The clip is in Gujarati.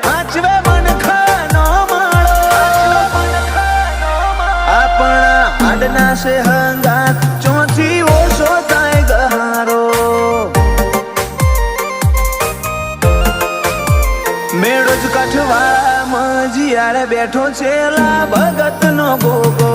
આચવે મનખાનો માળો આપણા આડના છે હંગાત ચોથી ઓછો થાય ગહારો મેળો જ કાઠવાળામાં જીયારે બેઠો છે લા ભગત નો ગોગો